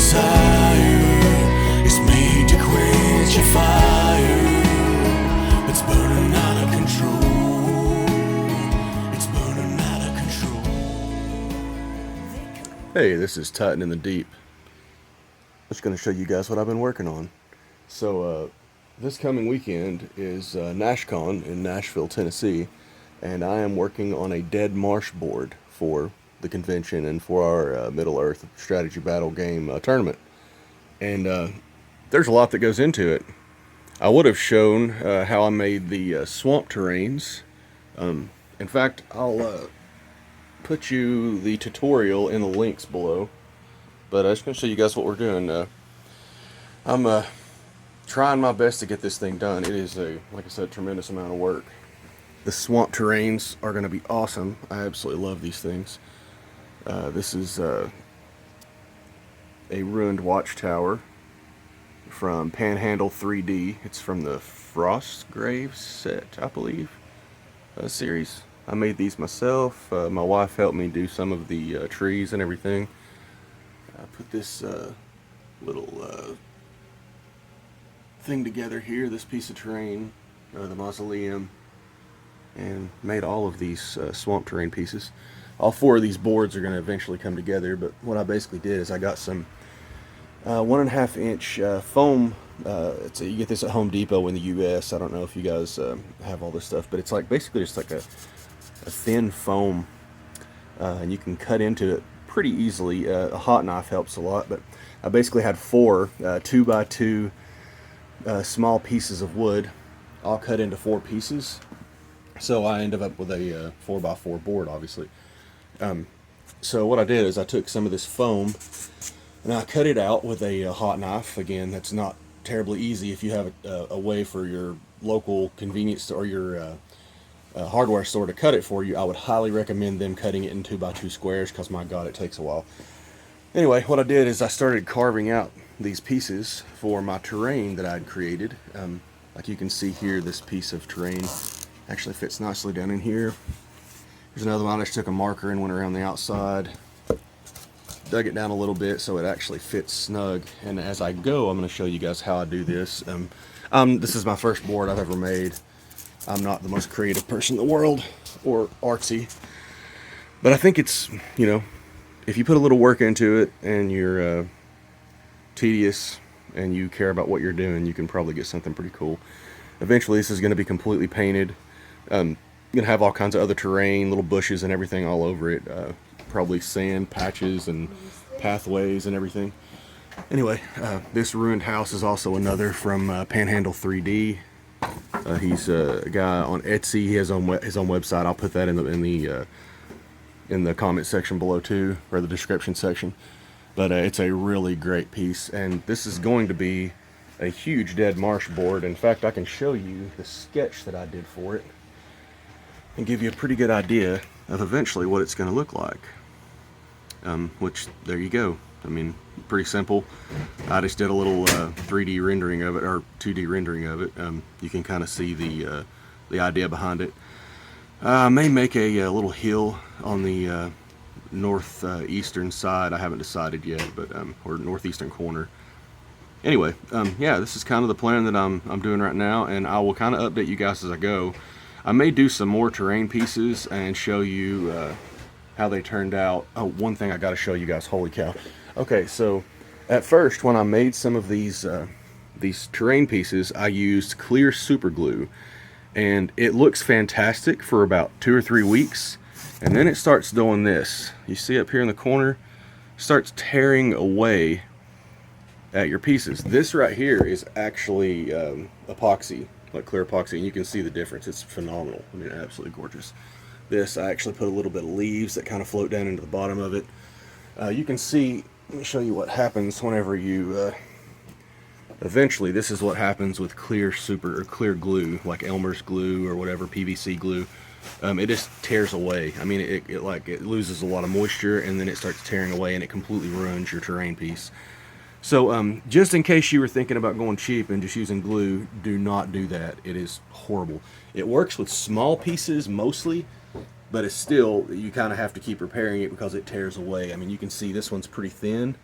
desire is made to quench a fire that's burning out of control. It's burning out of control. Hey, this is Titan in the Deep. I'm just going to show you guys what I've been working on. So, this coming weekend is NashCon in Nashville, Tennessee, and I am working on a Dead Marsh board for the convention and for our Middle-earth strategy battle game tournament. And there's a lot that goes into it. I would have shown how I made the swamp terrains. In fact, I'll put you the tutorial in the links below. But I'm just going to show you guys what we're doing. I'm trying my best to get this thing done. It is like I said, tremendous amount of work. The swamp terrains are going to be awesome. I absolutely love these things. This is a ruined Watchtower from Panhandle 3D. It's from the Frostgrave set, I believe, series. I made these myself. My wife helped me do some of the trees and everything. I put this little thing together here, this piece of terrain, the mausoleum, and made all of these swamp terrain pieces. All four of these boards are going to eventually come together, but what I basically did is I got some 1.5 inch foam. You get this at Home Depot in the US. I don't know if you guys have all this stuff, but it's like basically just like a thin foam, and you can cut into it pretty easily. A hot knife helps a lot, but I basically had 4 2x2 small pieces of wood, all cut into 4 pieces. So I ended up with a 4x4 board, obviously. So what I did is I took some of this foam and I cut it out with a hot knife. Again, that's not terribly easy. If you have a way for your local convenience store or your hardware store to cut it for you, I would highly recommend them cutting it in 2x2 squares, because my god, it takes a while. Anyway, what I did is I started carving out these pieces for my terrain that I'd created. Like you can see here, this piece of terrain actually fits nicely down in here. Here's another one. I just took a marker and went around the outside, dug it down a little bit so it actually fits snug. And as I go, I'm going to show you guys how I do this. This is my first board I've ever made. I'm not the most creative person in the world, or artsy, but I think it's, you know, if you put a little work into it and you're tedious and you care about what you're doing, you can probably get something pretty cool. Eventually this is going to be completely painted. Gonna have all kinds of other terrain, little bushes and everything all over it. Probably sand patches and pathways and everything. Anyway, this ruined house is also another from Panhandle 3D. He's a guy on Etsy. He has his own website. I'll put that in the comment section below too, or the description section. But it's a really great piece, and this is going to be a huge Dead Marsh board. In fact, I can show you the sketch that I did for it and give you a pretty good idea of eventually what it's going to look like. Which, there you go. I mean, pretty simple. I just did a little 3D rendering of it, or 2D rendering of it. You can kind of see the idea behind it. I may make a little hill on the northeastern side. I haven't decided yet, but or northeastern corner. Anyway, yeah, this is kind of the plan that I'm doing right now, and I will kind of update you guys as I go. I may do some more terrain pieces and show you how they turned out. Oh, one thing I got to show you guys. Holy cow! Okay, so at first, when I made some of these terrain pieces, I used clear super glue, and it looks fantastic for about 2 or 3 weeks, and then it starts doing this. You see up here in the corner, starts tearing away at your pieces. This right here is actually epoxy, like clear epoxy, and you can see the difference. It's phenomenal. I mean, absolutely gorgeous. This, I actually put a little bit of leaves that kind of float down into the bottom of it. You can see, let me show you what happens whenever you eventually, this is what happens with clear glue, like Elmer's glue or whatever, PVC glue. It just tears away. I mean, it loses a lot of moisture, and then it starts tearing away, and it completely ruins your terrain piece. So just in case you were thinking about going cheap and just using glue, do not do that. It is horrible. It works with small pieces mostly, but it's still, you kind of have to keep repairing it because it tears away. I mean, you can see this one's pretty thin,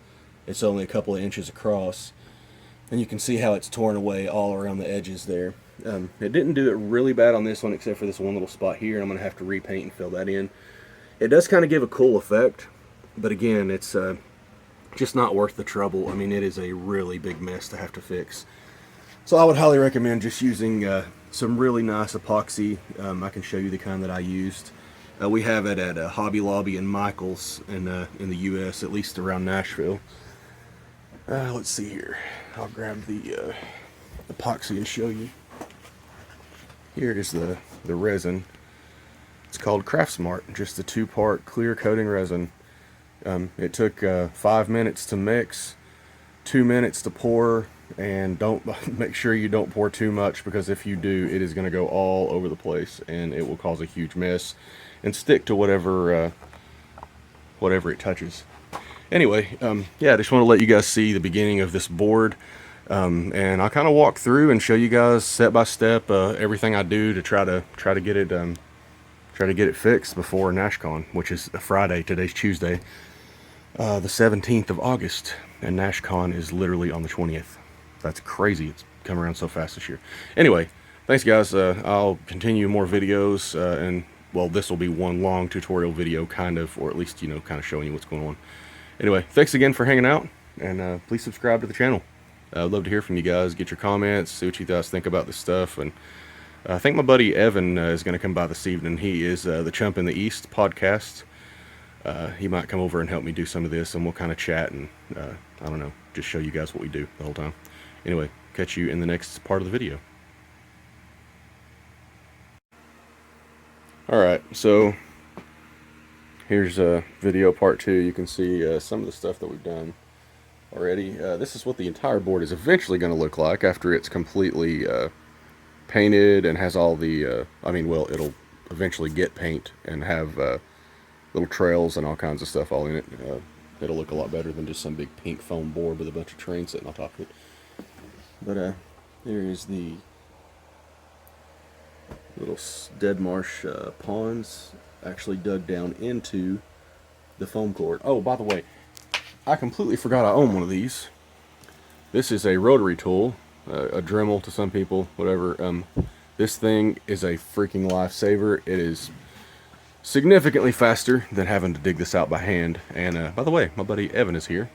It's only a couple of inches across, and you can see how it's torn away all around the edges there. It didn't do it really bad on this one except for this one little spot here, and I'm going to have to repaint and fill that in. It does kind of give a cool effect, but again, it's just not worth the trouble. I mean, it is a really big mess to have to fix. So I would highly recommend just using some really nice epoxy. I can show you the kind that I used. We have it at Hobby Lobby and Michael's in the U.S., at least around Nashville. Let's see here. I'll grab the epoxy and show you. Here is the resin. It's called Craftsmart, just a 2-part clear coating resin. It took 5 minutes to mix, 2 minutes to pour, and don't make sure you don't pour too much, because if you do, it is going to go all over the place and it will cause a huge mess and stick to whatever it touches. Anyway, yeah, I just want to let you guys see the beginning of this board, and I'll kind of walk through and show you guys step by step everything I do to try to get it fixed before NashCon, which is a Friday. Today's Tuesday, the 17th of August, and NashCon is literally on the 20th. That's crazy. It's come around so fast this year. Anyway, thanks guys. I'll continue more videos, and well, this will be one long tutorial video, kind of, or at least, you know, kind of showing you what's going on. Anyway, thanks again for hanging out, and please subscribe to the channel. I'd love to hear from you guys, get your comments, see what you guys think about this stuff. And I think my buddy Evan is going to come by this evening. He is the Chump in the East podcast. He might come over and help me do some of this, and we'll kind of chat and, I don't know, just show you guys what we do the whole time. Anyway, catch you in the next part of the video. Alright, so here's video part 2. You can see some of the stuff that we've done already. This is what the entire board is eventually going to look like after it's completely painted and has all the, I mean, well, it'll eventually get paint and have little trails and all kinds of stuff all in it. It'll look a lot better than just some big pink foam board with a bunch of terrain sitting on top of it. But there is the little Dead Marsh ponds actually dug down into the foam core. Oh, by the way, I completely forgot I own one of these. This is a Rotary Tool, a Dremel to some people, whatever. This thing is a freaking lifesaver. It is significantly faster than having to dig this out by hand. And by the way, my buddy Evan is here.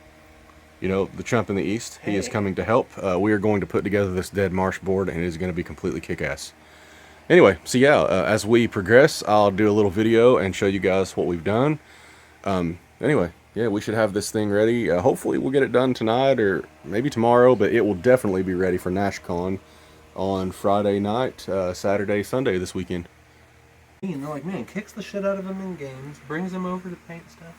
You know, the Chump in the East. He is coming to help. We are going to put together this Dead Marsh board, and it is going to be completely kick-ass. Anyway, so yeah, as we progress, I'll do a little video and show you guys what we've done. Anyway, yeah, we should have this thing ready. Hopefully we'll get it done tonight or maybe tomorrow, but it will definitely be ready for NashCon on Friday night, Saturday, Sunday this weekend. And they're like, man, kicks the shit out of them in games, brings them over to paint stuff.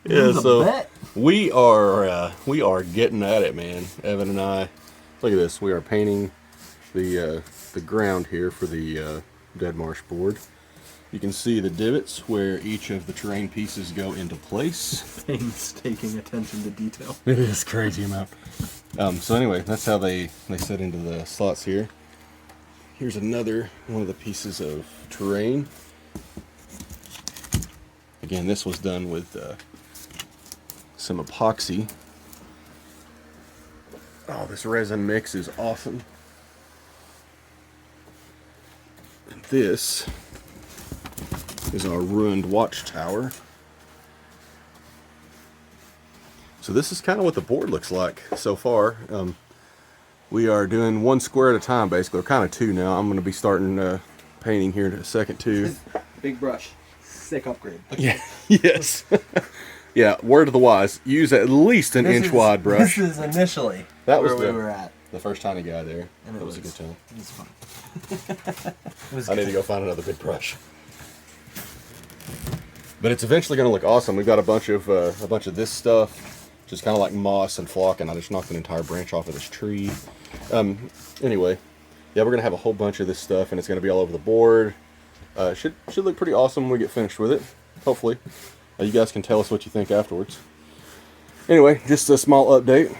Yeah, so we are getting at it, man. Evan and I. Look at this. We are painting the ground here for the Dead Marsh board. You can see the divots where each of the terrain pieces go into place. Painstaking attention to detail. It is crazy amount. So anyway, that's how they set into the slots here. Here's another one of the pieces of terrain. Again, this was done with some epoxy. Oh, this resin mix is awesome. And this is our ruined Watchtower. So this is kind of what the board looks like so far. We are doing one square at a time, basically, or kind of two now. I'm going to be starting painting here in a second too. Big brush. Sick upgrade. Yeah. Yes. Yeah, word of the wise, use at least an inch wide brush. This is initially that where was we were at. The first tiny guy there. And that was a good time. It was fun. I need to go find another big brush. But it's eventually going to look awesome. We've got a bunch of this stuff, just kind of like moss and flock, and I just knocked an entire branch off of this tree. Anyway, yeah, we're going to have a whole bunch of this stuff, and it's going to be all over the board. Should look pretty awesome when we get finished with it, hopefully. You guys can tell us what you think afterwards. Anyway, just a small update.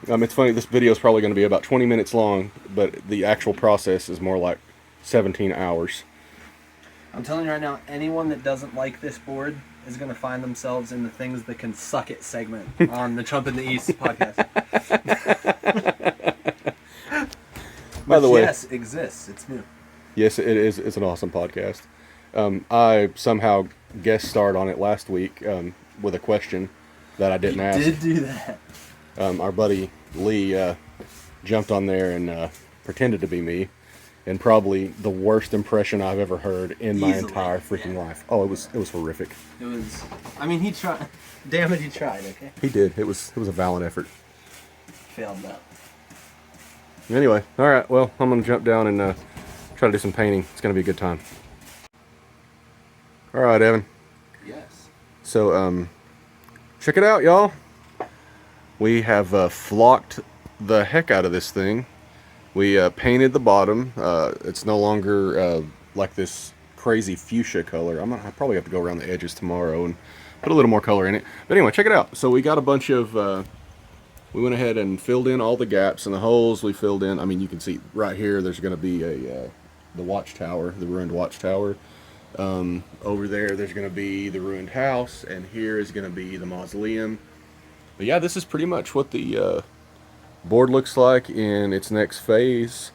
It's funny, this video is probably going to be about 20 minutes long, but the actual process is more like 17 hours. I'm telling you right now, anyone that doesn't like this board is going to find themselves in the things that can suck it segment on the Chump in the East podcast. By the way, yes, exists. It's new. yes, it is. It's an awesome podcast. I somehow guest starred on it last week with a question that I didn't ask. Did do that. Our buddy Lee jumped on there and pretended to be me, and probably the worst impression I've ever heard in my entire freaking life. Oh, it was horrific. It was. I mean, he tried. Damn it, he tried. Okay. He did. It was a valiant effort. Failed that. Anyway, all right. Well, I'm gonna jump down and try to do some painting. It's gonna be a good time. All right, Evan. Yes. So, check it out, y'all. We have flocked the heck out of this thing. We painted the bottom. It's no longer like this crazy fuchsia color. I probably have to go around the edges tomorrow and put a little more color in it. But anyway, check it out. So we got a bunch of, we went ahead and filled in all the gaps and the holes we filled in. I mean, you can see right here, there's going to be the Watchtower, the ruined Watchtower. Over there's going to be the ruined house, and here is going to be the mausoleum. But yeah, this is pretty much what the board looks like in its next phase.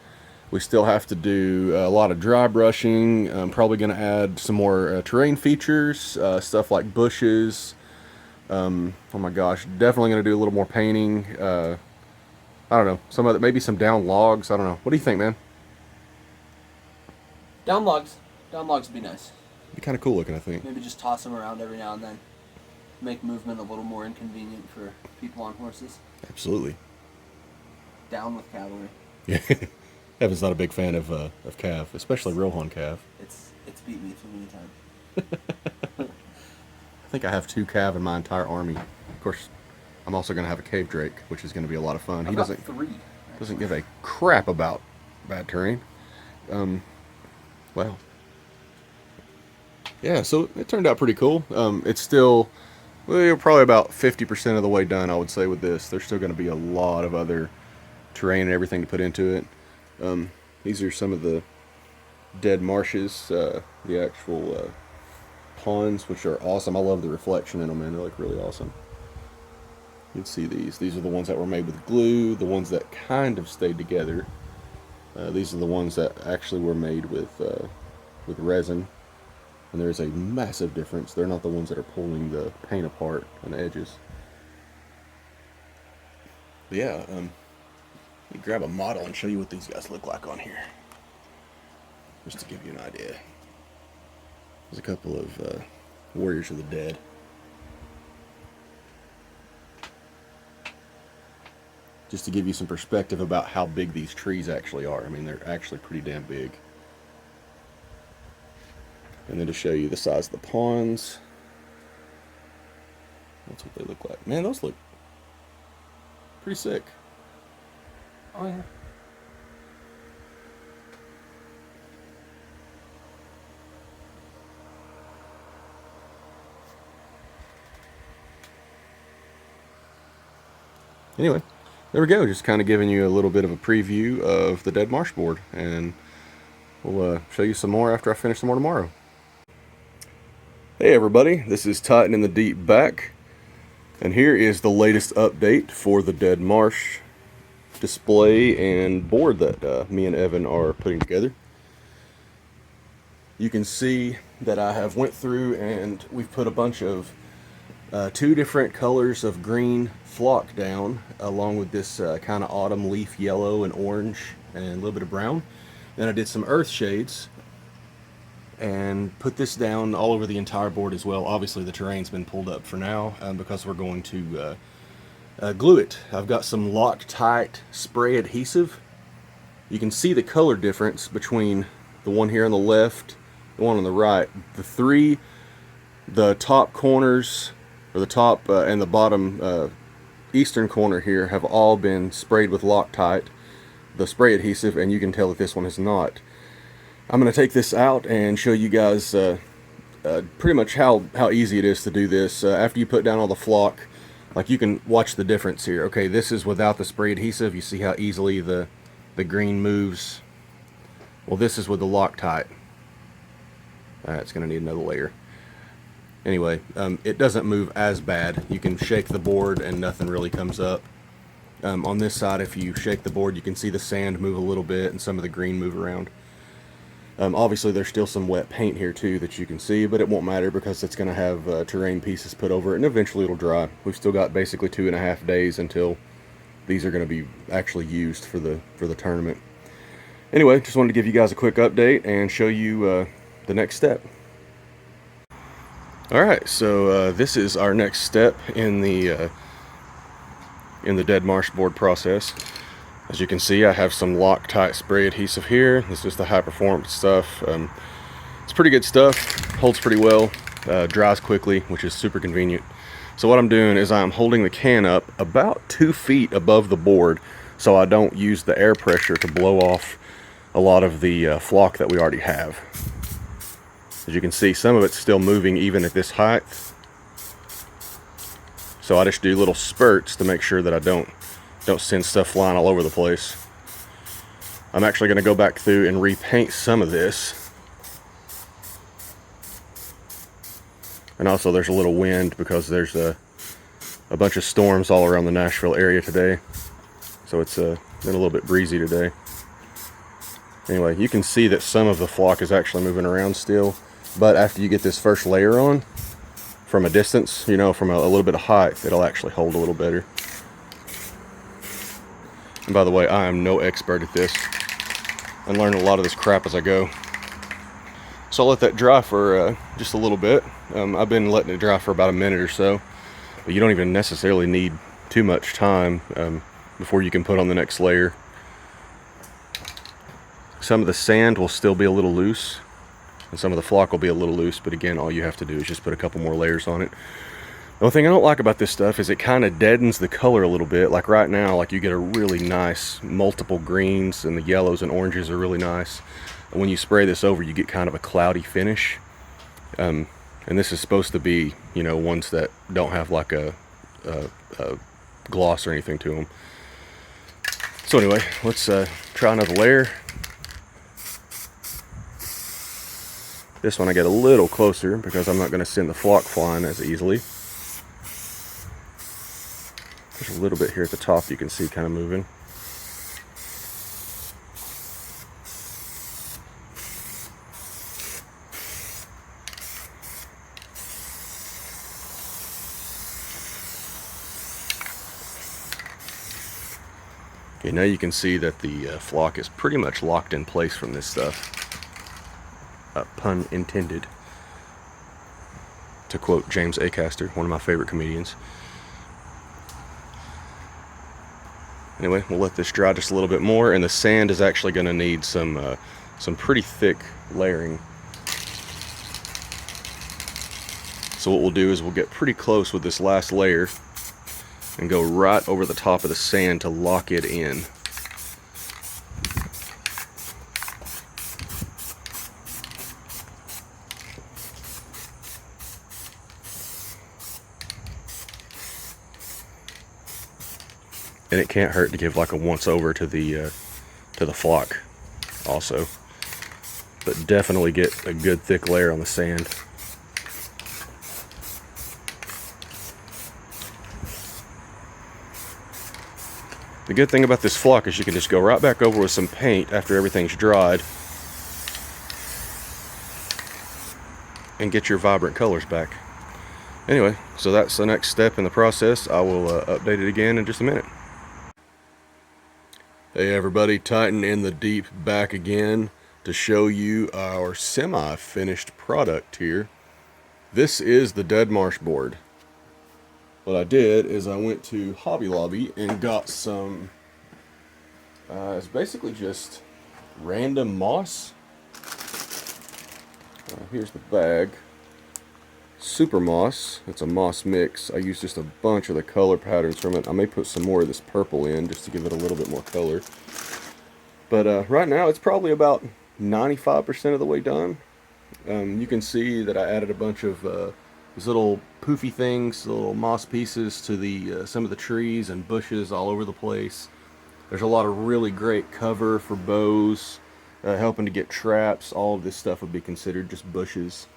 We still have to do a lot of dry brushing. I'm probably going to add some more terrain features, stuff like bushes. Oh my gosh, definitely going to do a little more painting. I don't know, maybe some down logs. I don't know. What do you think, man? Down logs would be nice. Be kind of cool looking, I think. Maybe just toss them around every now and then. Make movement a little more inconvenient for people on horses. Absolutely. Down with cavalry. Yeah. Evan's not a big fan of cav, especially Rohan cav. It's beat me too many times. I think I have 2 cav in my entire army. Of course, I'm also going to have a cave drake, which is going to be a lot of fun. He doesn't 3. Doesn't give a crap about bad terrain. Well, yeah, so it turned out pretty cool. It's still, we're probably about 50% of the way done, I would say, with this. There's still going to be a lot of other terrain and everything to put into it. These are some of the Dead Marshes, the actual ponds, which are awesome. I love the reflection in them, man. They look really awesome. You can see these. These are the ones that were made with glue, the ones that kind of stayed together. These are the ones that actually were made with resin. And there's a massive difference. They're not the ones that are pulling the paint apart on the edges. But yeah, let me grab a model and show you what these guys look like on here. Just to give you an idea. There's a couple of Warriors of the Dead. Just to give you some perspective about how big these trees actually are. I mean, they're actually pretty damn big. And then to show you the size of the ponds. That's what they look like. Man, those look pretty sick. Oh, yeah. Anyway, there we go. Just kind of giving you a little bit of a preview of the Dead Marsh board. And we'll show you some more after I finish some more tomorrow. Hey everybody, this is TitanInTheDeep back. And here is the latest update for the Dead Marsh display and board that me and Evan are putting together. You can see that I have went through and we've put a bunch of 2 different colors of green flock down, along with this kind of autumn leaf yellow and orange and a little bit of brown. Then I did some earth shades and put this down all over the entire board as well. Obviously the terrain's been pulled up for now because we're going to glue it. I've got some Loctite spray adhesive. You can see the color difference between the one here on the left, the one on the right. The top corners, or the top and the bottom eastern corner here, have all been sprayed with Loctite, the spray adhesive, and you can tell that this one has not. I'm going to take this out and show you guys pretty much how easy it is to do this. After you put down all the flock, like, you can watch the difference here. Okay, this is without the spray adhesive. You see how easily the green moves. Well, this is with the Loctite. It's going to need another layer. Anyway, it doesn't move as bad. You can shake the board and nothing really comes up. On this side, if you shake the board, you can see the sand move a little bit and some of the green move around. Obviously, there's still some wet paint here too that you can see, but it won't matter because it's going to have terrain pieces put over it, and eventually it'll dry. We've still got basically 2.5 days until these are going to be actually used for the tournament. Anyway, just wanted to give you guys a quick update and show you the next step. Alright, so this is our next step in the Dead Marsh board process. As you can see, I have some Loctite spray adhesive here. This is the high performance stuff. It's pretty good stuff, holds pretty well, dries quickly, which is super convenient. So what I'm doing is I'm holding the can up about 2 feet above the board so I don't use the air pressure to blow off a lot of the flock that we already have. As you can see, some of it's still moving even at this height. So I just do little spurts to make sure that I don't send stuff flying all over the place. I'm actually going to go back through and repaint some of this. And also there's a little wind because there's a bunch of storms all around the Nashville area today. So it's been a little bit breezy today. Anyway, you can see that some of the flock is actually moving around still. But after you get this first layer on, from a distance, you know, from a little bit of height, it'll actually hold a little better. And by the way, I am no expert at this. I'm learning a lot of this crap as I go. So I'll let that dry for just a little bit. I've been letting it dry for about a minute or so. But you don't even necessarily need too much time before you can put on the next layer. Some of the sand will still be a little loose. And some of the flock will be a little loose, but again, all you have to do is just put a couple more layers on it. The only thing I don't like about this stuff is it kind of deadens the color a little bit. Like right now, like you get a really nice multiple greens, and the yellows and oranges are really nice. And when you spray this over, you get kind of a cloudy finish. And this is supposed to be, you know, ones that don't have like a gloss or anything to them. So anyway, let's try another layer. This one I get a little closer because I'm not going to send the flock flying as easily. There's a little bit here at the top you can see kind of moving. Okay, now you can see that the flock is pretty much locked in place from this stuff. Pun intended, to quote James Acaster, one of my favorite comedians. Anyway, we'll let this dry just a little bit more, and the sand is actually going to need some pretty thick layering. So what we'll do is we'll get pretty close with this last layer and go right over the top of the sand to lock it in. And it can't hurt to give like a once over to the flock also. But definitely get a good thick layer on the sand. The good thing about this flock is you can just go right back over with some paint after everything's dried and get your vibrant colors back. Anyway, so that's the next step in the process. I will update it again in just a minute. Hey everybody, TitanInTheDeep back again to show you our semi-finished product here. This is the Dead Marsh board. What I did is I went to Hobby Lobby and got some, it's basically just random moss. Here's the bag. Super moss. It's a moss mix. I used just a bunch of the color patterns from it. I may put some more of this purple in just to give it a little bit more color. But right now it's probably about 95% of the way done. You can see that I added a bunch of these little poofy things, little moss pieces to the some of the trees and bushes all over the place. There's a lot of really great cover for bows, helping to get traps. All of this stuff would be considered just bushes.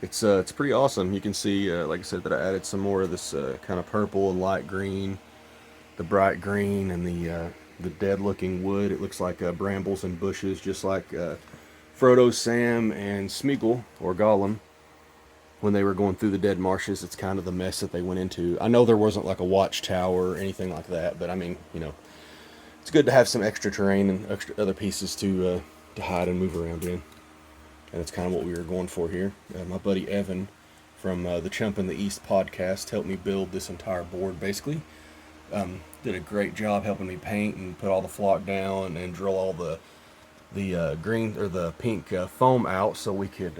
It's pretty awesome. You can see, like I said, that I added some more of this kind of purple and light green, the bright green, and the dead-looking wood. It looks like brambles and bushes, just like Frodo, Sam, and Smeagol, or Gollum, when they were going through the Dead Marshes. It's kind of the mess that they went into. I know there wasn't like a Watchtower or anything like that, but I mean, you know, it's good to have some extra terrain and extra other pieces to hide and move around in. And that's kind of what we were going for here. My buddy Evan from the Chump in the East podcast helped me build this entire board, basically. Did a great job helping me paint and put all the flock down and drill all the green or the pink foam out so we could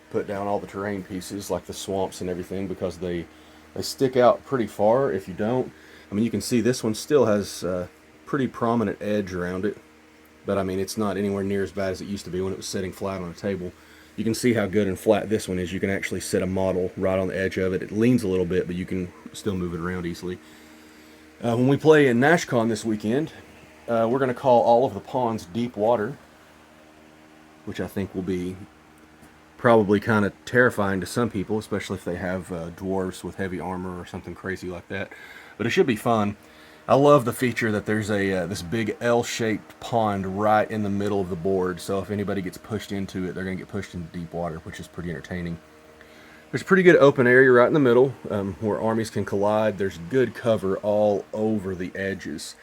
put down all the terrain pieces like the swamps and everything, because they stick out pretty far if you don't. I mean, you can see this one still has pretty prominent edge around it. But I mean, it's not anywhere near as bad as it used to be when it was sitting flat on a table. You can see how good and flat this one is. You can actually set a model right on the edge of it. It leans a little bit, but you can still move it around easily. When we play in NashCon this weekend, we're going to call all of the ponds deep water, which I think will be probably kind of terrifying to some people, especially if they have dwarves with heavy armor or something crazy like that. But it should be fun. I love the feature that there's this big L-shaped pond right in the middle of the board, so if anybody gets pushed into it, they're going to get pushed into deep water, which is pretty entertaining. There's a pretty good open area right in the middle where armies can collide. There's good cover all over the edges.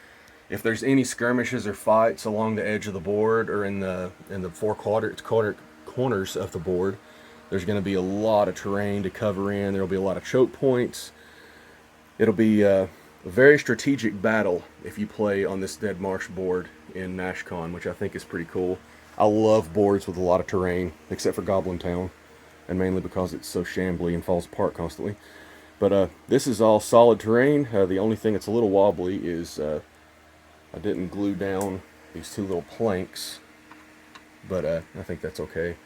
If there's any skirmishes or fights along the edge of the board or in the four corners of the board, there's going to be a lot of terrain to cover in. There'll be a lot of choke points. It'll be a very strategic battle if you play on this Dead Marsh board in NashCon, which I think is pretty cool. I love boards with a lot of terrain, except for Goblin Town, and mainly because it's so shambly and falls apart constantly. But this is all solid terrain. The only thing that's a little wobbly is I didn't glue down these two little planks, but I think that's okay.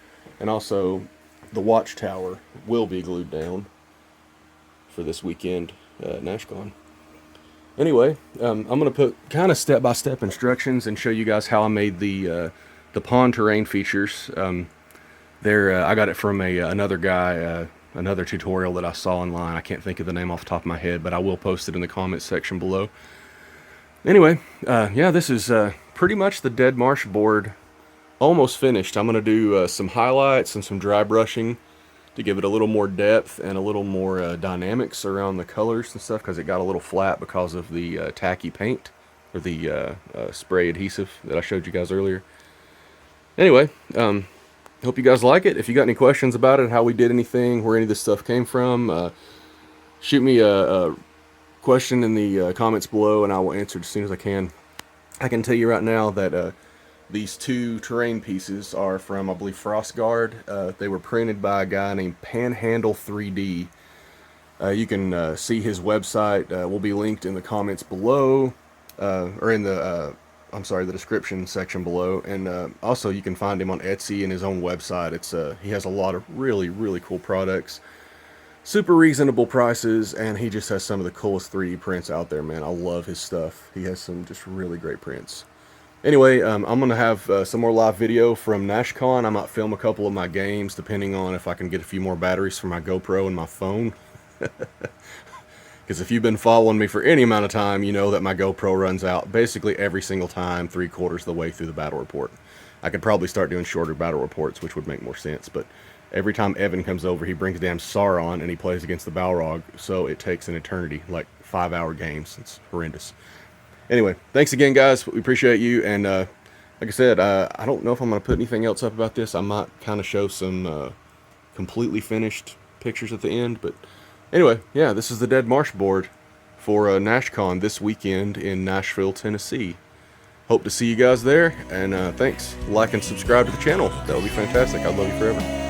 And also, the Watchtower will be glued down for this weekend NashCon. Anyway, I'm going to put kind of step-by-step instructions and show you guys how I made the pond terrain features. I got it from another guy, another tutorial that I saw online. I can't think of the name off the top of my head, but I will post it in the comments section below. Anyway, yeah, this is pretty much the Dead Marsh board almost finished. I'm going to do some highlights and some dry brushing to give it a little more depth and a little more dynamics around the colors and stuff, because it got a little flat because of the tacky paint, or the spray adhesive that I showed you guys earlier. Anyway, hope you guys like it. If you got any questions about it, how we did anything, where any of this stuff came from, shoot me a question in the comments below and I will answer it as soon as I can. I can tell you right now that these two terrain pieces are from, I believe, Frostguard. They were printed by a guy named Panhandle 3D. You can see his website. Will be linked in the comments below, or in the, the description section below. And also you can find him on Etsy and his own website. He has a lot of really, really cool products. Super reasonable prices, and he just has some of the coolest 3D prints out there, man. I love his stuff. He has some just really great prints. Anyway, I'm going to have some more live video from NashCon. I might film a couple of my games, depending on if I can get a few more batteries for my GoPro and my phone. Because if you've been following me for any amount of time, you know that my GoPro runs out basically every single time, 3/4 of the way through the battle report. I could probably start doing shorter battle reports, which would make more sense, but every time Evan comes over, he brings damn Sauron and he plays against the Balrog, so it takes an eternity, like 5-hour games. It's horrendous. Anyway, thanks again, guys. We appreciate you. And like I said, I don't know if I'm going to put anything else up about this. I might kind of show some completely finished pictures at the end. But anyway, yeah, this is the Dead Marsh board for NashCon this weekend in Nashville, Tennessee. Hope to see you guys there. And thanks. Like and subscribe to the channel. That would be fantastic. I'd love you forever.